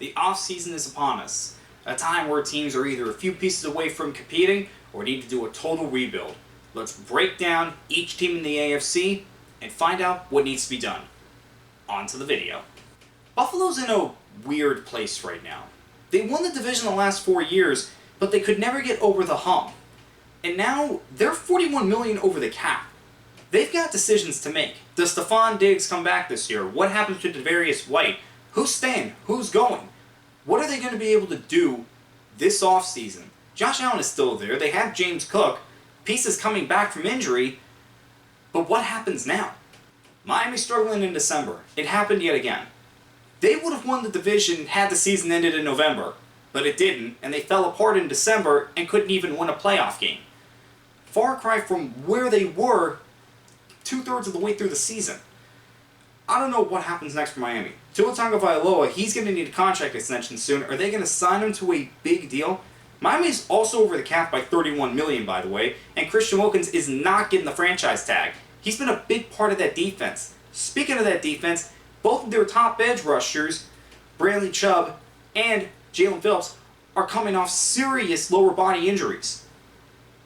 The offseason is upon us, a time where teams are either a few pieces away from competing or need to do a total rebuild. Let's break down each team in the AFC and find out what needs to be done. On to the video. Buffalo's in a weird place right now. They won the division the last 4 years, but they could never get over the hump. And now they're $41 million over the cap. They've got decisions to make. Does Stephon Diggs come back this year? What happens to Devarius White? Who's staying? Who's going? What are they going to be able to do this offseason? Josh Allen is still there. They have James Cook. Pieces coming back from injury. But what happens now? Miami's struggling in December. It happened yet again. They would have won the division had the season ended in November, but it didn't, and they fell apart in December and couldn't even win a playoff game. Far cry from where they were 2/3 of the way through the season. I don't know what happens next for Miami. Tua Tagovailoa, he's going to need a contract extension soon. Are they going to sign him to a big deal? Miami's also over the cap by $31 million, by the way, and Christian Wilkins is not getting the franchise tag. He's been a big part of that defense. Speaking of that defense, both of their top edge rushers, Bradley Chubb and Jalen Phillips, are coming off serious lower body injuries.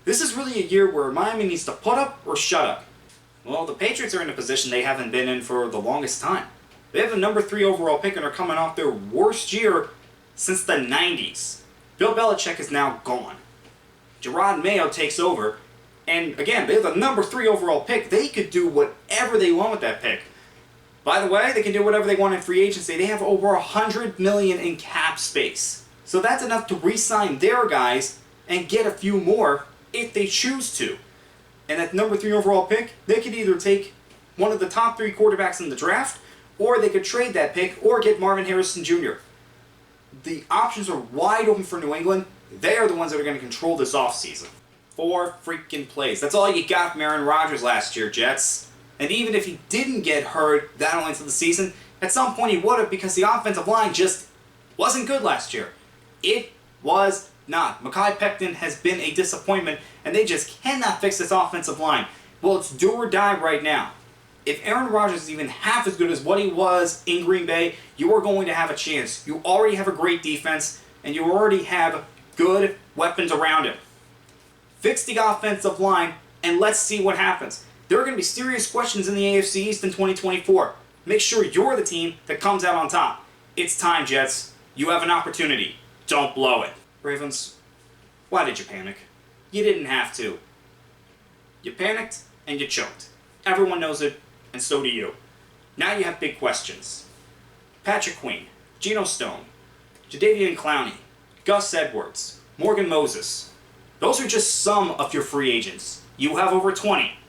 This is really a year where Miami needs to put up or shut up. Well, the Patriots are in a position they haven't been in for the longest time. They have a number 3 overall pick and are coming off their worst year since the 90s. Bill Belichick is now gone. Gerard Mayo takes over, and again, they have the number 3 overall pick. They could do whatever they want with that pick. By the way, they can do whatever they want in free agency. They have over $100 million in cap space. So that's enough to re-sign their guys and get a few more if they choose to. And at number 3 overall pick, they could either take one of the top 3 quarterbacks in the draft, or they could trade that pick or get Marvin Harrison Jr. The options are wide open for New England. They are the ones that are going to control this offseason. 4 freaking plays. That's all you got from Aaron Rodgers last year, Jets. And even if he didn't get hurt that early into the season, at some point he would have, because the offensive line just wasn't good last year. It was not. Mekhi Becton has been a disappointment, and they just cannot fix this offensive line. Well, it's do or die right now. If Aaron Rodgers is even half as good as what he was in Green Bay, you are going to have a chance. You already have a great defense, and you already have good weapons around him. Fix the offensive line, and let's see what happens. There are going to be serious questions in the AFC East in 2024. Make sure you're the team that comes out on top. It's time, Jets. You have an opportunity. Don't blow it. Ravens, why did you panic? You didn't have to. You panicked and you choked. Everyone knows it, and so do you. Now you have big questions. Patrick Queen, Geno Stone, Jadeveon Clowney, Gus Edwards, Morgan Moses. Those are just some of your free agents. You have over 20.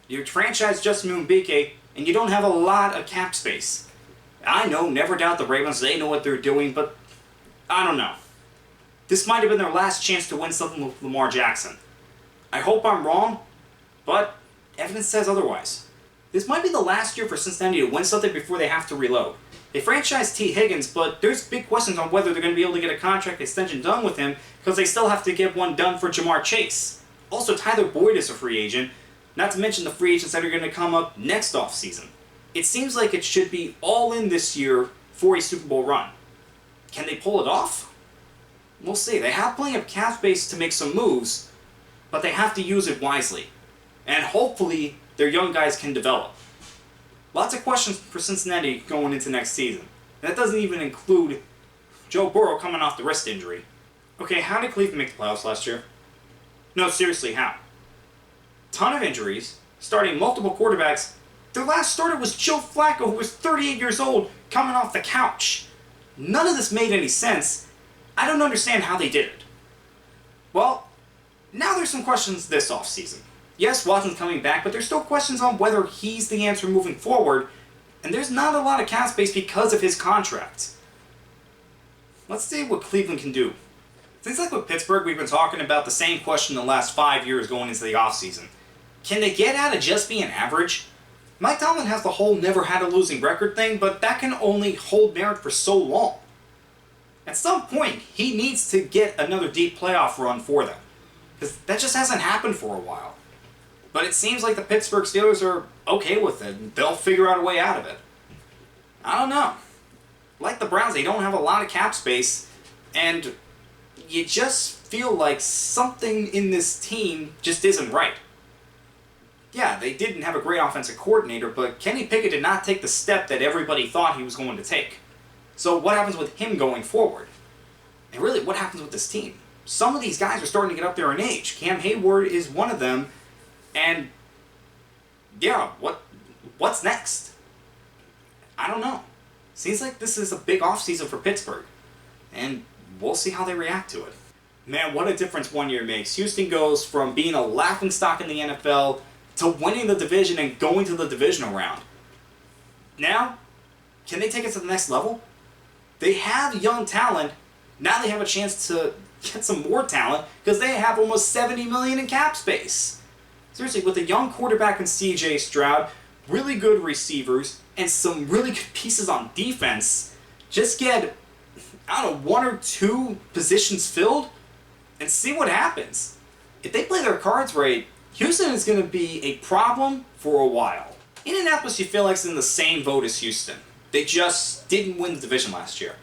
You franchise Justin Mbike, and you don't have a lot of cap space. I know, never doubt the Ravens, they know what they're doing, but I don't know. This might have been their last chance to win something with Lamar Jackson. I hope I'm wrong, but evidence says otherwise. This might be the last year for Cincinnati to win something before they have to reload. They franchised T. Higgins, but there's big questions on whether they're going to be able to get a contract extension done with him, because they still have to get one done for Jamar Chase. Also, Tyler Boyd is a free agent, not to mention the free agents that are going to come up next offseason. It seems like it should be all in this year for a Super Bowl run. Can they pull it off? We'll see. They have plenty of cap space to make some moves, but they have to use it wisely. And hopefully, their young guys can develop. Lots of questions for Cincinnati going into next season. And that doesn't even include Joe Burrow coming off the wrist injury. Okay, how did Cleveland make the playoffs last year? No, seriously, how? Ton of injuries, starting multiple quarterbacks. Their last starter was Joe Flacco, who was 38 years old, coming off the couch. None of this made any sense. I don't understand how they did it. Well, now there's some questions this offseason. Yes, Watson's coming back, but there's still questions on whether he's the answer moving forward, and there's not a lot of cap space because of his contract. Let's see what Cleveland can do. Things like with Pittsburgh, we've been talking about the same question the last 5 years going into the offseason. Can they get out of just being average? Mike Tomlin has the whole never had a losing record thing, but that can only hold merit for so long. At some point, he needs to get another deep playoff run for them, because that just hasn't happened for a while. But it seems like the Pittsburgh Steelers are okay with it, and they'll figure out a way out of it. I don't know. like the Browns, they don't have a lot of cap space, and you just feel like something in this team just isn't right. Yeah, they didn't have a great offensive coordinator, but Kenny Pickett did not take the step that everybody thought he was going to take. So what happens with him going forward? And really, what happens with this team? Some of these guys are starting to get up there in age. Cam Hayward is one of them, and yeah, what's next? I don't know. Seems like this is a big offseason for Pittsburgh, and we'll see how they react to it. Man, what a difference 1 year makes. Houston goes from being a laughingstock in the NFL to winning the division and going to the divisional round. Now, can they take it to the next level? They have young talent. Now they have a chance to get some more talent because they have almost $70 million in cap space. Seriously, with a young quarterback in C.J. Stroud, really good receivers, and some really good pieces on defense, just get, I don't know, 1 or 2 positions filled and see what happens. If they play their cards right, Houston is going to be a problem for a while. Indianapolis, you feel like, is in the same boat as Houston. They just didn't win the division last year.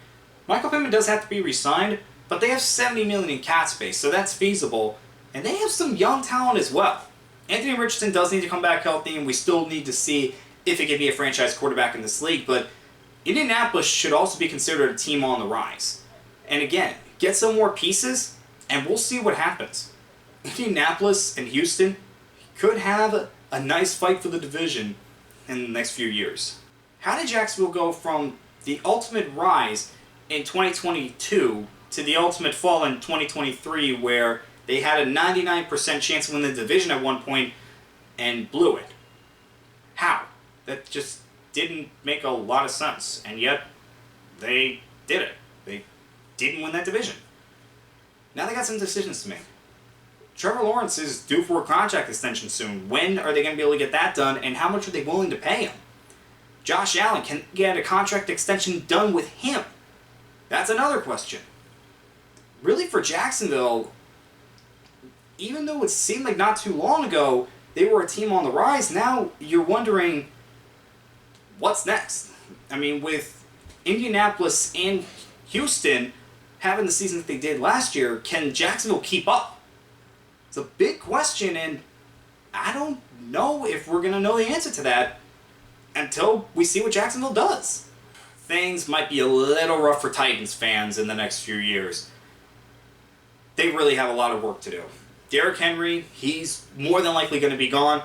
Michael Pittman does have to be re-signed, but they have $70 million in cap space, so that's feasible. And they have some young talent as well. Anthony Richardson does need to come back healthy, and we still need to see if he can be a franchise quarterback in this league. But Indianapolis should also be considered a team on the rise. And again, get some more pieces, and we'll see what happens. Indianapolis and Houston could have a nice fight for the division in the next few years. How did Jacksonville go from the ultimate rise in 2022 to the ultimate fall in 2023, where they had a 99% chance to win the division at one point and blew it? How? That just didn't make a lot of sense, and yet they did it. They didn't win that division. Now they got some decisions to make. Trevor Lawrence is due for a contract extension soon. When are they going to be able to get that done, and how much are they willing to pay him? Josh Allen can get a contract extension done with him. That's another question. Really, for Jacksonville, even though it seemed like not too long ago they were a team on the rise, now you're wondering what's next. I mean, with Indianapolis and Houston having the season that they did last year, can Jacksonville keep up? It's a big question, and I don't know if we're going to know the answer to that until we see what Jacksonville does. Things might be a little rough for Titans fans in the next few years. They really have a lot of work to do. Derrick Henry, he's more than likely going to be gone.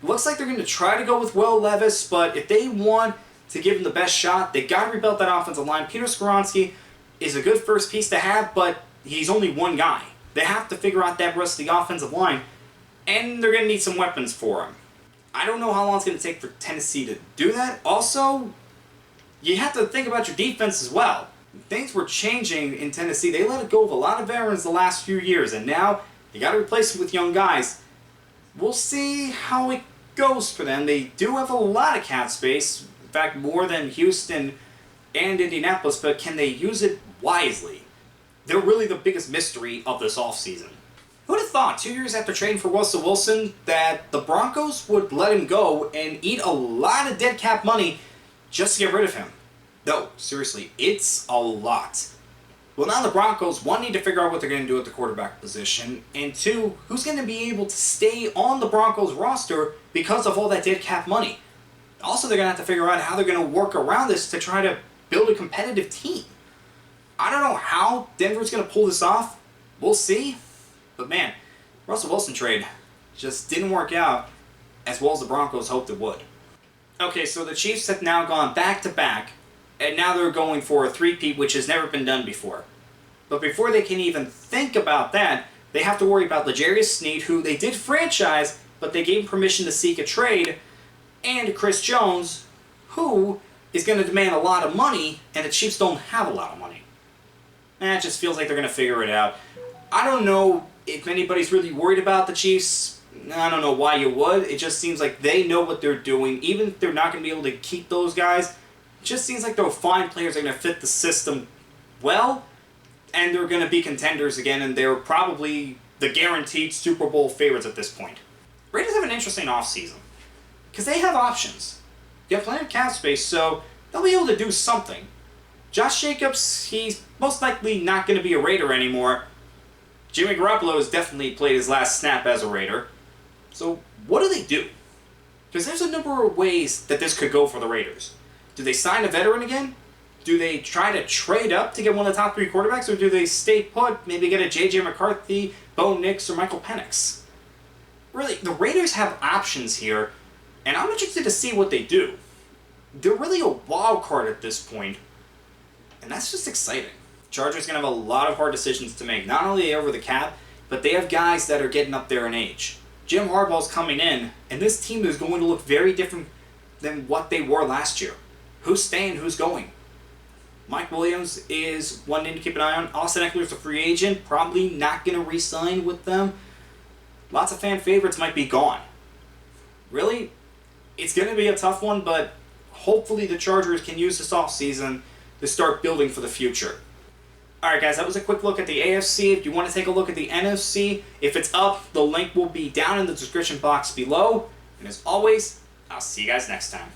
Looks like they're going to try to go with Will Levis, but if they want to give him the best shot, they got to rebuild that offensive line. Peter Skoronski is a good first piece to have, but he's only one guy. They have to figure out that rest of the offensive line, and they're going to need some weapons for him. I don't know how long it's going to take for Tennessee to do that. Also, you have to think about your defense as well. Things were changing in Tennessee. They let go of a lot of veterans the last few years, and now you got to replace them with young guys. We'll see how it goes for them. They do have a lot of cap space, in fact, more than Houston and Indianapolis, but can they use it wisely? They're really the biggest mystery of this offseason. Who would have thought, 2 years after trading for Russell Wilson, that the Broncos would let him go and eat a lot of dead cap money just to get rid of him? No, seriously, it's a lot. Well, now the Broncos, one, need to figure out what they're going to do at the quarterback position, and two, who's going to be able to stay on the Broncos roster because of all that dead cap money. Also, they're going to have to figure out how they're going to work around this to try to build a competitive team. I don't know how Denver's going to pull this off. We'll see. But man, Russell Wilson trade just didn't work out as well as the Broncos hoped it would. Okay, so the Chiefs have now gone back-to-back, and now they're going for a three-peat, which has never been done before. But before they can even think about that, they have to worry about L'Jarius Sneed, who they did franchise, but they gave him permission to seek a trade, and Chris Jones, who is going to demand a lot of money, and the Chiefs don't have a lot of money. It just feels like they're going to figure it out. I don't know if anybody's really worried about the Chiefs. I don't know why you would. It just seems like they know what they're doing. Even if they're not going to be able to keep those guys, it just seems like they'll find players that are going to fit the system well, and they're going to be contenders again, and they're probably the guaranteed Super Bowl favorites at this point. Raiders have an interesting offseason because they have options. They have plenty of cap space, so they'll be able to do something. Josh Jacobs, he's most likely not going to be a Raider anymore. Jimmy Garoppolo has definitely played his last snap as a Raider. So what do they do? Because there's a number of ways that this could go for the Raiders. Do they sign a veteran again? Do they try to trade up to get one of the top 3 quarterbacks? Or do they stay put, maybe get a J.J. McCarthy, Bo Nix, or Michael Penix? Really, the Raiders have options here, and I'm interested to see what they do. They're really a wild card at this point, and that's just exciting. Chargers going to have a lot of hard decisions to make. Not only over the cap, but they have guys that are getting up there in age. Jim Harbaugh's coming in, and this team is going to look very different than what they were last year. Who's staying, who's going? Mike Williams is one name to keep an eye on. Austin Eckler's a free agent, probably not going to re-sign with them. Lots of fan favorites might be gone. Really, it's going to be a tough one, but hopefully the Chargers can use this offseason to start building for the future. Alright guys, that was a quick look at the AFC. If you want to take a look at the NFC, if it's up, the link will be down in the description box below. And as always, I'll see you guys next time.